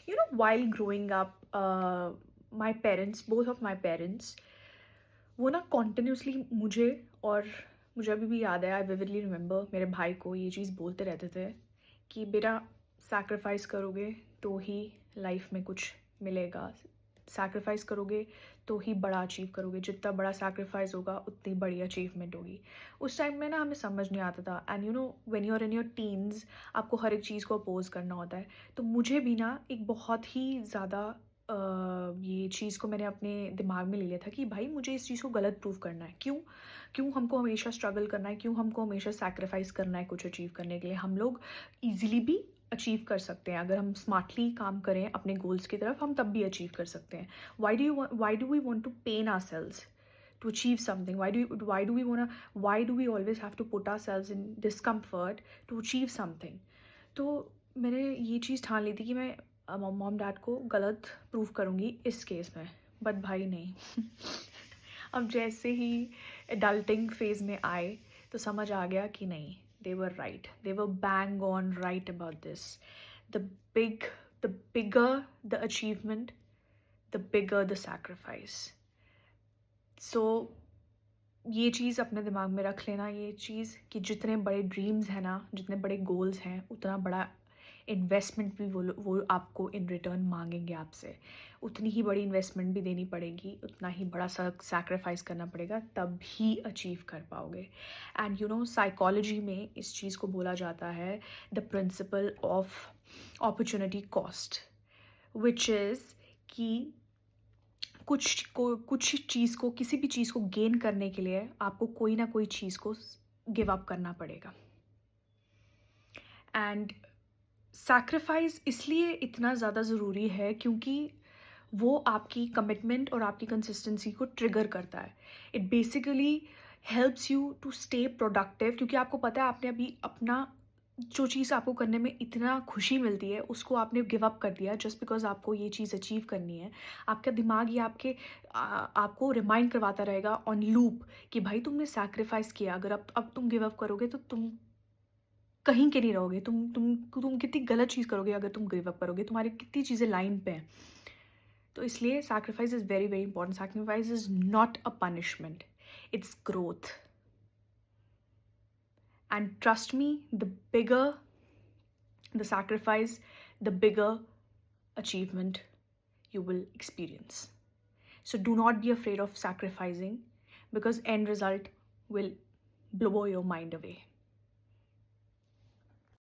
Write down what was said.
You know, while growing up, my parents, both of my parents, वो ना continuously मुझे और मुझे अभी भी याद है, आई विविडली रिमेंबर, मेरे भाई को ये चीज़ बोलते रहते थे कि बेटा, सैक्रिफाइस करोगे तो ही लाइफ में कुछ मिलेगा। सैक्रिफाइस करोगे तो ही बड़ा अचीव करोगे, जितना बड़ा सैक्रिफाइस होगा उतनी बड़ी अचीवमेंट होगी। उस टाइम में ना हमें समझ नहीं आता था, and you know when you are in your teens आपको हर एक चीज़ को अपोज करना होता है। तो मुझे भी ना एक बहुत ही ज़्यादा ये चीज़ को मैंने अपने दिमाग में ले लिया था कि भाई मुझे इस चीज़ को गलत प्रूव करना है। क्यों क्यों हमको हमेशा स्ट्रगल करना है, क्यों हमको हमेशा सैक्रिफाइस करना है कुछ अचीव करने के लिए। हम लोग ईजिली भी अचीव कर सकते हैं, अगर हम स्मार्टली काम करें अपने गोल्स की तरफ, हम तब भी अचीव कर सकते हैं। Why do we want to pain ourselves to achieve something? Why do we always have to put ourselves in discomfort to achieve something? तो मैंने ये चीज़ ठान ली थी कि मैं मॉम डैड को गलत प्रूव करूँगी इस केस में, बट भाई नहीं। अब जैसे ही एडल्टिंग फेज में आए तो समझ आ गया कि नहीं, they were right, they were bang on right about this. The big the bigger the achievement, the bigger the sacrifice. So ये चीज़ अपने दिमाग में रख लेना, ये चीज़ कि जितने बड़े ड्रीम्स हैं ना, जितने बड़े गोल्स हैं, उतना बड़ा इन्वेस्टमेंट भी वो आपको इन रिटर्न मांगेंगे आपसे। उतनी ही बड़ी इन्वेस्टमेंट भी देनी पड़ेगी, उतना ही बड़ा सैक्रिफाइस करना पड़ेगा, तब ही अचीव कर पाओगे। एंड यू नो, साइकोलॉजी में इस चीज़ को बोला जाता है the principle of opportunity cost, which is कि कुछ चीज़ को, किसी भी चीज़ को गेन करने के लिए आपको कोई ना कोई चीज़ को गिव अप करना पड़ेगा। एंड सैक्रिफाइस इसलिए इतना ज़्यादा ज़रूरी है क्योंकि वो आपकी कमिटमेंट और आपकी कंसिस्टेंसी को ट्रिगर करता है। It basically helps you to stay productive, क्योंकि आपको पता है आपने अभी अपना जो चीज़ आपको करने में इतना खुशी मिलती है उसको आपने गिव अप कर दिया जस्ट बिकॉज आपको ये चीज़ अचीव करनी है। आपका दिमाग ये आपको रिमाइंड करवाता रहेगा ऑन लूप कि भाई तुमने सैक्रिफाइस किया, अगर अब तुम गिव अप करोगे तो तुम कहीं के नहीं रहोगे। तुम कितनी गलत चीज़ करोगे अगर तुम गिव अप करोगे, तुम्हारी कितनी चीज़ें लाइन पे हैं। तो इसलिए sacrifice is very very important. Sacrifice is not a punishment, it's growth. And trust me, the bigger the sacrifice, the bigger achievement you will experience. So do not be afraid of sacrificing, because end result will blow your mind away.